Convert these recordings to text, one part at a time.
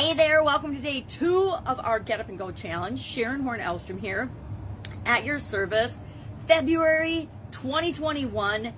Hey there, welcome to day 2 of our Get Up and Go challenge. Sharon Horne-Ellstrom here at your service. February 2021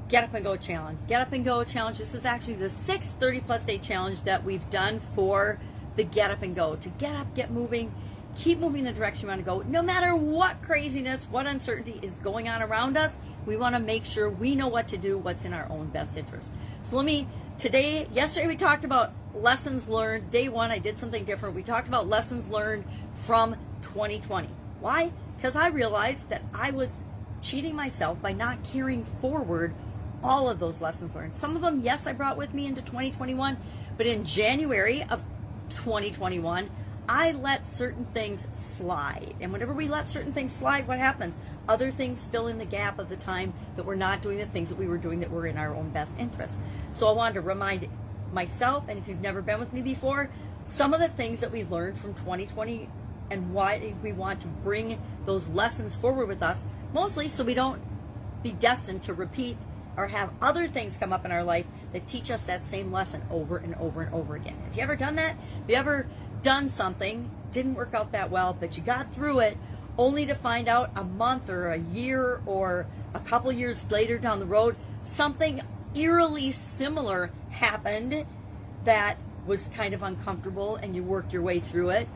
Get Up and Go challenge. Get Up and Go challenge. This is actually the 6th 30+ day challenge that we've done for the Get Up and Go. To get up, get moving, keep moving in the direction you want to go. No matter what craziness, what uncertainty is going on around us, we want to make sure we know what to do, what's in our own best interest. So yesterday we talked about lessons learned. Day 1, I did something different. We talked about lessons learned from 2020. Why? Because I realized that I was cheating myself by not carrying forward all of those lessons learned. Some of them, yes, I brought with me into 2021, but in January of 2021, I let certain things slide. And whenever we let certain things slide, what happens? Other things fill in the gap of the time that we're not doing the things that we were doing that were in our own best interest. So I wanted to remind myself, and if you've never been with me before, some of the things that we learned from 2020 and why we want to bring those lessons forward with us, mostly so we don't be destined to repeat or have other things come up in our life that teach us that same lesson over and over and over again. Have you ever done that? Have you ever done something, didn't work out that well, but you got through it, only to find out a month or a year or a couple years later down the road, something eerily similar happened that was kind of uncomfortable, and you worked your way through it,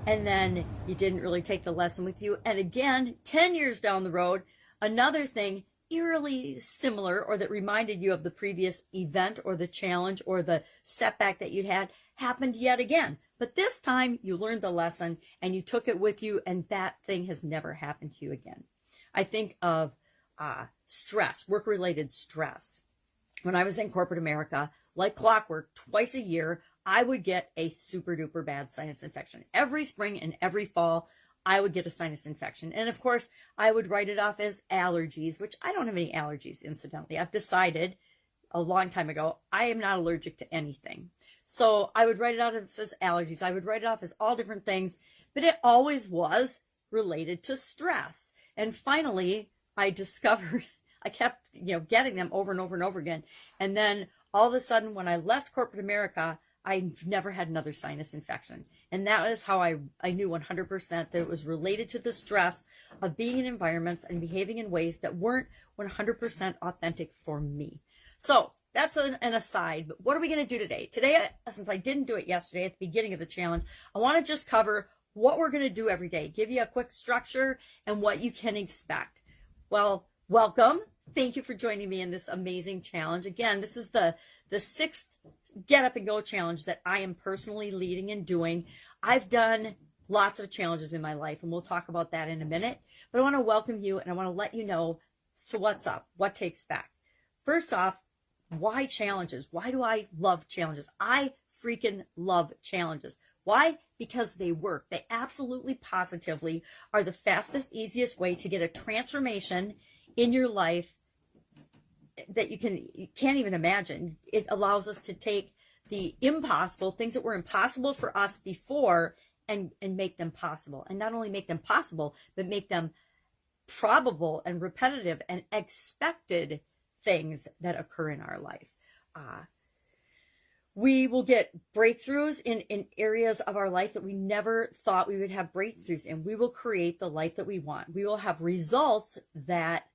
and then you didn't really take the lesson with you, and again 10 years down the road, another thing eerily similar or that reminded you of the previous event or the challenge or the setback that you'd had happened yet again. But this time you learned the lesson and you took it with you, and that thing has never happened to you again. I think of stress, work-related stress. When I was in corporate America, like clockwork, twice a year, I would get a super duper bad sinus infection. Every spring and every fall, I would get a sinus infection. And of course, I would write it off as allergies, which I don't have any allergies, incidentally. I've decided a long time ago, I am not allergic to anything. So I would write it off as allergies. I would write it off as all different things, but it always was related to stress. And finally, I discovered I kept, getting them over and over and over again. And then all of a sudden, when I left corporate America, I've never had another sinus infection. And that is how I knew 100% that it was related to the stress of being in environments and behaving in ways that weren't 100% authentic for me. So that's an aside, but what are we going to do today? Today, since I didn't do it yesterday at the beginning of the challenge, I want to just cover what we're going to do every day, give you a quick structure and what you can expect. Well, welcome. Thank you for joining me in this amazing challenge. Again, this is the 6th Get Up and Go challenge that I am personally leading and doing. I've done lots of challenges in my life, and we'll talk about that in a minute. But I want to welcome you, and I want to let you know, so what's up? What to expect? First off, why challenges? Why do I love challenges? I freaking love challenges. Why? Because they work. They absolutely positively are the fastest, easiest way to get a transformation in your life that you can't even imagine. It allows us to take the impossible, things that were impossible for us before, and make them possible. And not only make them possible, but make them probable and repetitive and expected things that occur in our life. We will get breakthroughs in areas of our life that we never thought we would have breakthroughs in. We will create the life that we want. We will have results that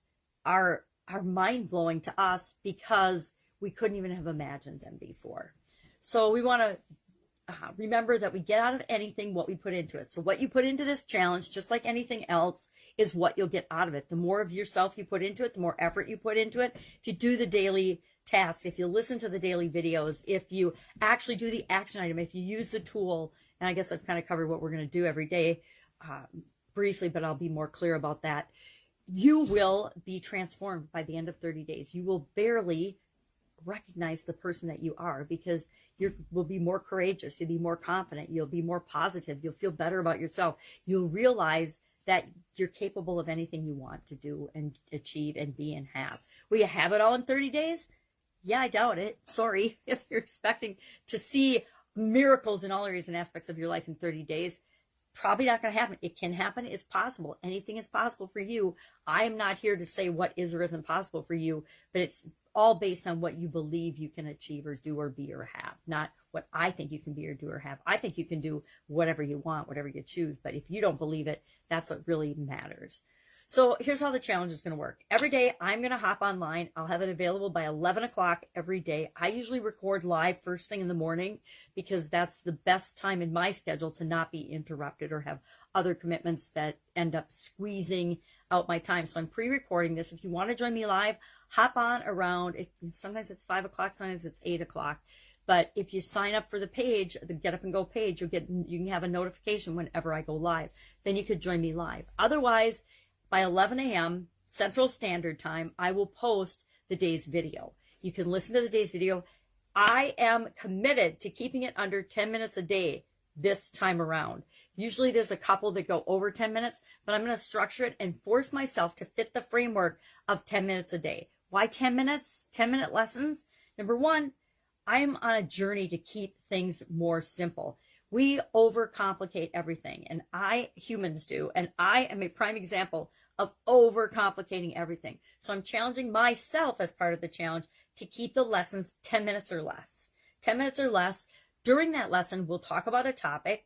are mind-blowing to us because we couldn't even have imagined them before. So we want to remember that we get out of anything what we put into it. So what you put into this challenge, just like anything else, is what you'll get out of it. The more of yourself you put into it, the more effort you put into it. If you do the daily tasks, if you listen to the daily videos, if you actually do the action item, if you use the tool, and I guess I've kind of covered what we're going to do every day briefly, but I'll be more clear about that. You will be transformed by the end of 30 days. You will barely recognize the person that you are because you will be more courageous. You'll be more confident. You'll be more positive. You'll feel better about yourself. You'll realize that you're capable of anything you want to do and achieve and be and have. Will you have it all in 30 days? Yeah, I doubt it. Sorry. If you're expecting to see miracles in all areas and aspects of your life in 30 days, probably not going to happen. It can happen. It's possible. Anything is possible for you. I am not here to say what is or isn't possible for you, but it's all based on what you believe you can achieve or do or be or have, not what I think you can be or do or have. I think you can do whatever you want, whatever you choose. But if you don't believe it, that's what really matters. So here's how the challenge is going to work. Every day I'm going to hop online. I'll have it available by 11 o'clock every day. I usually record live first thing in the morning because that's the best time in my schedule to not be interrupted or have other commitments that end up squeezing out my time. So I'm pre-recording this. If you want to join me live, hop on around. Sometimes it's 5 o'clock, sometimes it's 8 o'clock. But if you sign up for the page, the Get Up and Go page, you can have a notification whenever I go live. Then you could join me live. Otherwise, by 11 a.m. Central Standard Time, I will post the day's video. You can listen to the day's video. I am committed to keeping it under 10 minutes a day this time around. Usually there's a couple that go over 10 minutes, but I'm going to structure it and force myself to fit the framework of 10 minutes a day. Why 10 minutes? 10-minute lessons? Number one, I'm on a journey to keep things more simple. We overcomplicate everything, and humans do, and I am a prime example of overcomplicating everything. So I'm challenging myself as part of the challenge to keep the lessons 10 minutes or less. 10 minutes or less. During that lesson, we'll talk about a topic.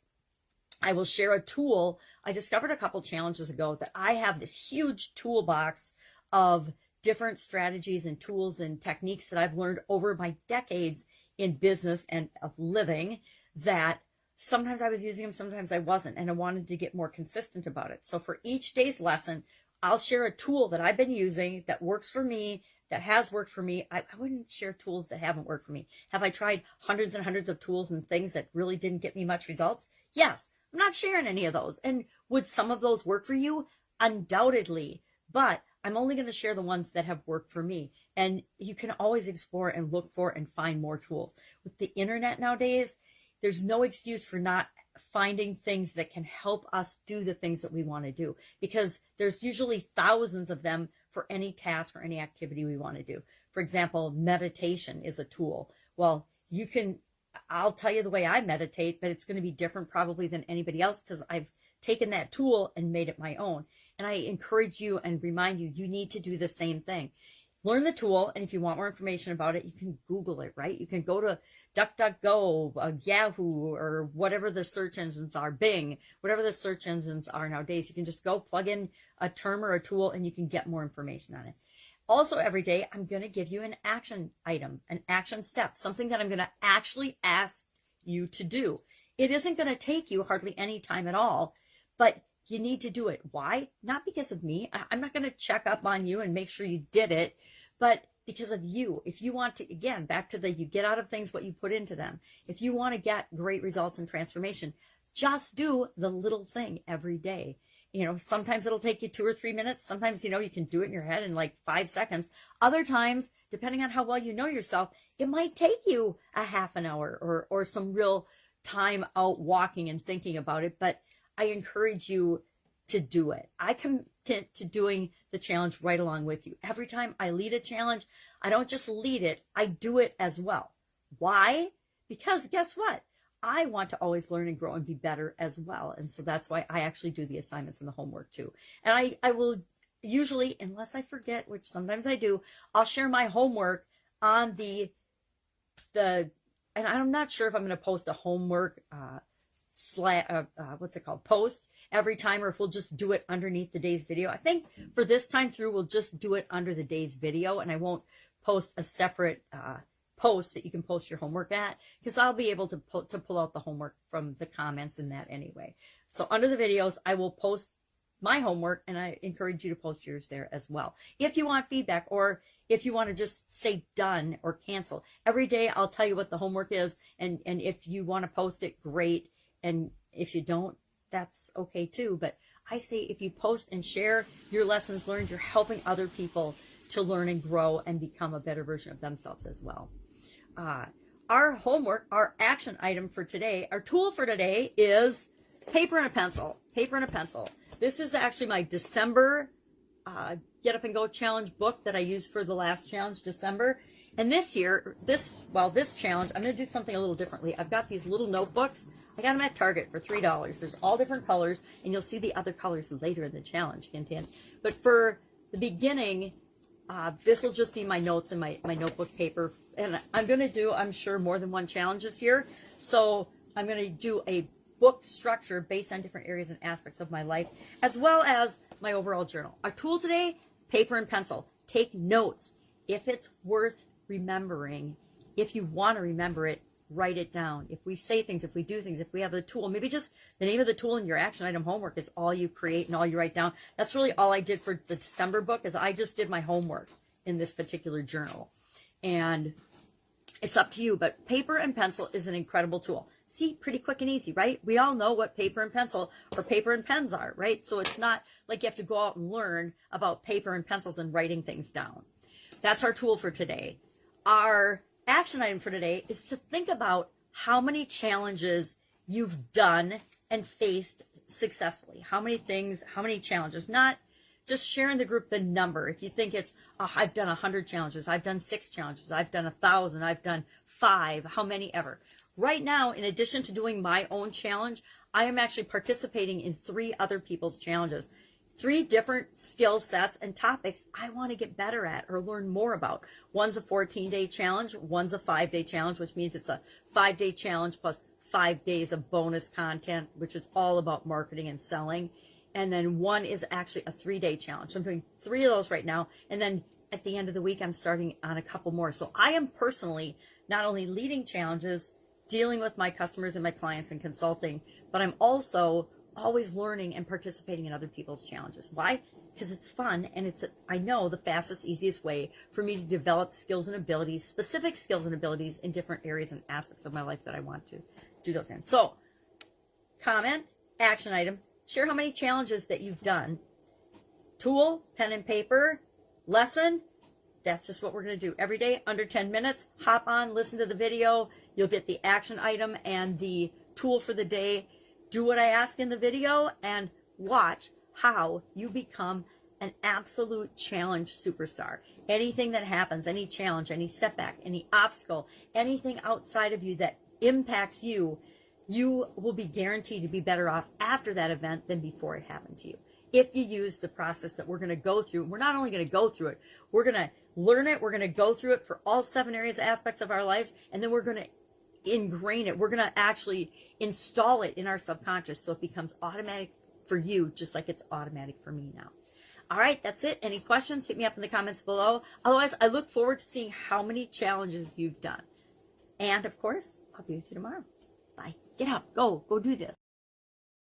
I will share a tool. I discovered a couple challenges ago that I have this huge toolbox of different strategies and tools and techniques that I've learned over my decades in business and of living that sometimes I was using them, sometimes I wasn't, and I wanted to get more consistent about it. So for each day's lesson, I'll share a tool that I've been using that works for me, that has worked for me. I wouldn't share tools that haven't worked for me. Have I tried hundreds and hundreds of tools and things that really didn't get me much results? Yes. I'm not sharing any of those. And would some of those work for you? Undoubtedly. But I'm only going to share the ones that have worked for me. And you can always explore and look for and find more tools. With the internet nowadays, there's no excuse for not finding things that can help us do the things that we want to do, because there's usually thousands of them for any task or any activity we want to do. For example, meditation is a tool. Well, I'll tell you the way I meditate, but it's going to be different probably than anybody else because I've taken that tool and made it my own. And I encourage you and remind you, you need to do the same thing. Learn the tool, and if you want more information about it, you can Google it, right? You can go to DuckDuckGo, Yahoo, or whatever the search engines are, Bing, whatever the search engines are nowadays. You can just go plug in a term or a tool, and you can get more information on it. Also, every day, I'm going to give you an action item, an action step, something that I'm going to actually ask you to do. It isn't going to take you hardly any time at all, but you need to do it. Why? Not because of me. I'm not going to check up on you and make sure you did it, but because of you. If you want to, again, back to you get out of things what you put into them. If you want to get great results and transformation, just do the little thing every day. Sometimes it'll take you 2 or 3 minutes. Sometimes, you can do it in your head in like 5 seconds. Other times, depending on how well you know yourself, it might take you a half an hour or some real time out walking and thinking about it. But I encourage you to do it. I commit to doing the challenge right along with you. Every time I lead a challenge, I don't just lead it, I do it as well. Why? Because guess what? I want to always learn and grow and be better as well. And so that's why I actually do the assignments and the homework too. And I will usually, unless I forget, which sometimes I do, I'll share my homework on and I'm not sure if I'm going to post a homework post every time, or if we'll just do it underneath the day's video. I think for this time through, we'll just do it under the day's video, and I won't post a separate post that you can post your homework at, because I'll be able to pull out the homework from the comments in that anyway. So under the videos, I will post my homework, and I encourage you to post yours there as well. If you want feedback, or if you want to just say done or cancel, every day I'll tell you what the homework is, and if you want to post it, great. And if you don't, that's okay too. But I say if you post and share your lessons learned, you're helping other people to learn and grow and become a better version of themselves as well. Our homework, our action item for today, our tool for today is paper and a pencil. Paper and a pencil. This is actually my December Get Up and Go Challenge book that I used for the last challenge, December. And this challenge, I'm going to do something a little differently. I've got these little notebooks. I got them at Target for $3. There's all different colors, and you'll see the other colors later in the challenge. Hint, hint. But for the beginning, This will just be my notes and my notebook paper. And I'm going to do, I'm sure, more than one challenge this year. So I'm going to do a book structure based on different areas and aspects of my life, as well as my overall journal. Our tool today, paper and pencil. Take notes. If it's worth remembering, if you want to remember it, write it down. If we say things, if we do things, if we have the tool, maybe just the name of the tool in your action item homework is all you create and all you write down. That's really all I did for the December book, is I just did my homework in this particular journal. And it's up to you, but paper and pencil is an incredible tool. See, pretty quick and easy, right? We all know what paper and pencil or paper and pens are, right? So it's not like you have to go out and learn about paper and pencils and writing things down. That's our tool for today. Our action item for today is to think about how many challenges you've done and faced successfully. How many things, how many challenges, not just sharing the group the number. If you think it's, oh, I've done 100 challenges, I've done 6 challenges, I've done 1,000, I've done 5, how many ever. Right now, in addition to doing my own challenge, I am actually participating in 3 other people's challenges. 3 different skill sets and topics I want to get better at or learn more about. One's a 14-day challenge. One's a 5-day challenge, which means it's a 5-day challenge plus 5 days of bonus content, which is all about marketing and selling. And then one is actually a 3-day challenge. So I'm doing 3 of those right now. And then at the end of the week, I'm starting on a couple more. So I am personally not only leading challenges, dealing with my customers and my clients and consulting, but I'm also always learning and participating in other people's challenges. Why? Because it's fun, and it's, I know, the fastest, easiest way for me to develop skills and abilities, specific skills and abilities in different areas and aspects of my life that I want to do those in. So, comment, action item, share how many challenges that you've done. Tool, pen and paper, lesson, that's just what we're going to do every day, under 10 minutes. Hop on, listen to the video. You'll get the action item and the tool for the day. Do what I ask in the video and watch how you become an absolute challenge superstar. Anything that happens, any challenge, any setback, any obstacle, anything outside of you that impacts you, you will be guaranteed to be better off after that event than before it happened to you. If you use the process that we're going to go through, we're not only going to go through it, we're going to learn it, we're going to go through it for all 7 areas, aspects of our lives, and then we're going to ingrain it. We're going to actually install it in our subconscious so it becomes automatic for you, just like it's automatic for me now. All right, that's it. Any questions? Hit me up in the comments below. Otherwise, I look forward to seeing how many challenges you've done. And of course, I'll be with you tomorrow. Bye. Get up. Go do this.